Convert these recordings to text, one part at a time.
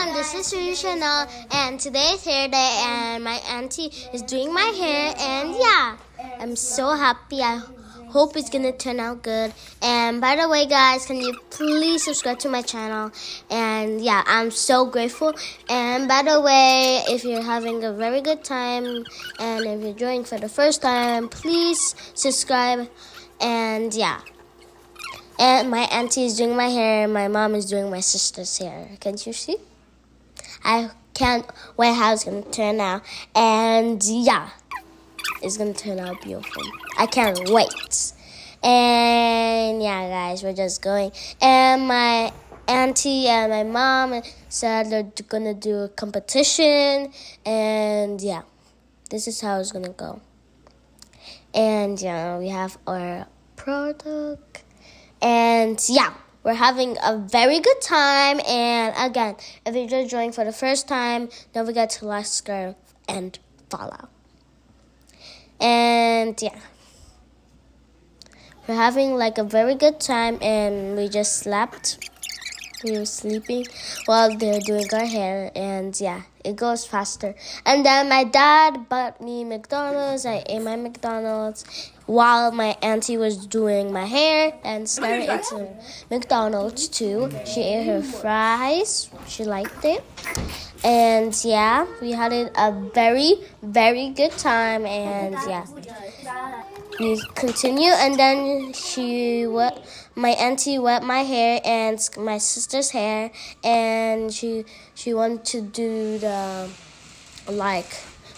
everyone, this is Chanel, and today's hair day, and my auntie is doing my hair, and yeah, I'm so happy. I hope it's gonna turn out good. And by the way, guys, can you please subscribe to my channel? And yeah, I'm so grateful. And by the way, if you're having a very good time, and if you're joining for the first time, please subscribe. And yeah. And my auntie is doing my hair, my mom is doing my sister's hair. Can't you see? I can't wait how it's going to turn out. And yeah, it's going to turn out beautiful. I can't wait. And yeah, guys, we're just going. And my auntie and my mom said they're going to do a competition. And yeah, this is how it's going to go. And yeah, we have our product. And yeah, we're having a very good time. And again, if you're just joining for the first time, don't forget to like, subscribe, and follow. And yeah, we're having like a very good time. And we just slept. We were sleeping while they're doing our hair. And yeah, it goes faster. And then my dad bought me McDonald's. I ate my McDonald's while my auntie was doing my hair, and started eating McDonald's too. She ate her fries. She liked it. And yeah, we had a very, very good time. And yeah, we continue. And then my auntie wet my hair and my sister's hair, and she wanted to do the like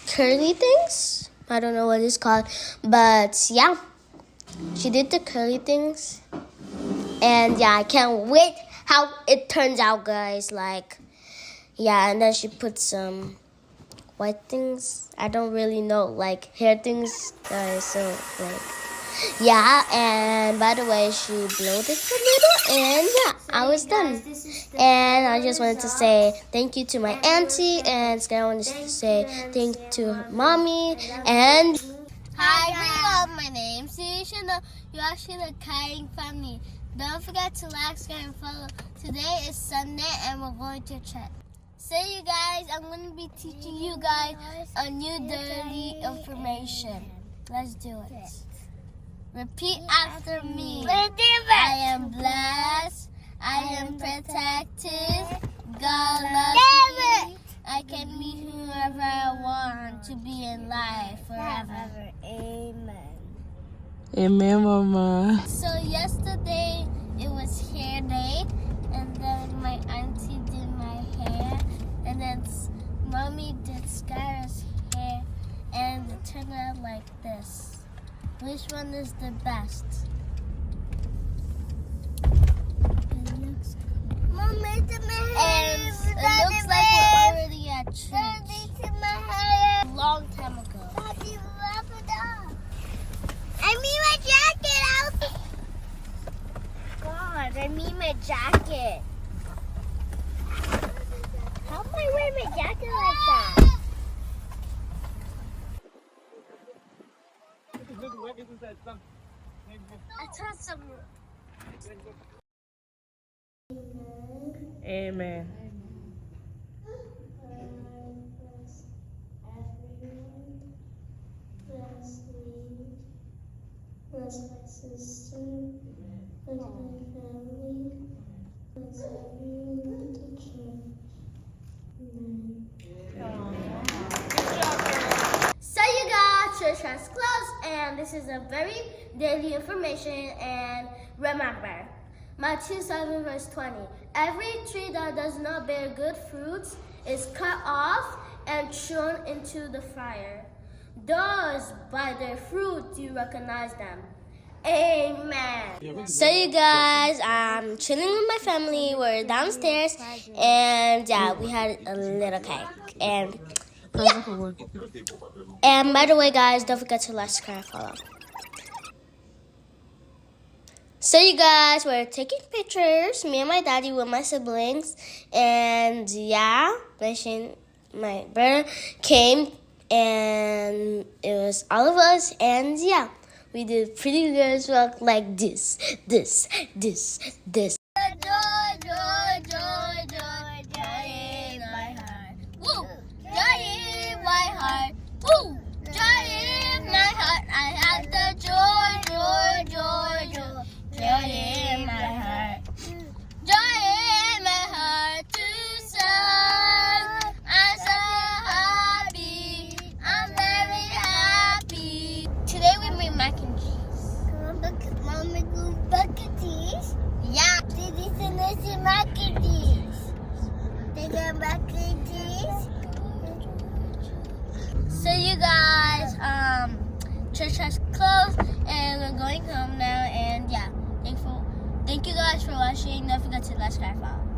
curly things. I don't know what it's called, but yeah, she did the curly things. And yeah, I can't wait how it turns out, guys. Like, yeah, and then she put some white things. I don't really know, like hair things, guys. So like, yeah. And by the way, she blowed it a little, and yeah, I was done. And I just wanted to say thank you to my auntie, and I wanted to say thank you to mommy. And hi everyone, my name's Chanel. You actually look kind of funny. Don't forget to like, subscribe, and follow. Today is Sunday, and we're going to church. So you guys, I'm going to be teaching you guys a new dirty information. Let's do it. Repeat after me. I am blessed. I am protected. God loves me. I can be whoever I want to be in life forever. Amen. Amen, Mama. So yesterday it was hair day, and then my auntie did my hair, and then mommy did Skylar's hair, and it turned out like this. Which one is the best? It looks good. Mom, and it looks like we're already at church. A long time ago. Daddy, wrap it up. I need my jacket out. God, I need my jacket. How am I wearing my jacket like that? I tried some. Amen. Bless me, bless my sister, bless my family, bless everyone at the church. So you guys, church has closed, and this is a very daily information. And remember, Matthew 7 verse 20. Every tree that does not bear good fruits is cut off and thrown into the fire. Thus, by their fruit you recognize them. Amen. So you guys, I'm chilling with my family. We're downstairs, and yeah, we had a little cake. And yeah. And by the way, guys, don't forget to like, subscribe, and follow. So you guys, we're taking pictures, me and my daddy with my siblings. And yeah, my brother came, and it was all of us. And yeah, we did pretty good work like this. Joy, joy, joy, joy, joy, joy in get mac and cheese. They get mac and cheese. So you guys, church has closed and we're going home now. And yeah, thank you guys for watching. Don't forget to like, subscribe, follow.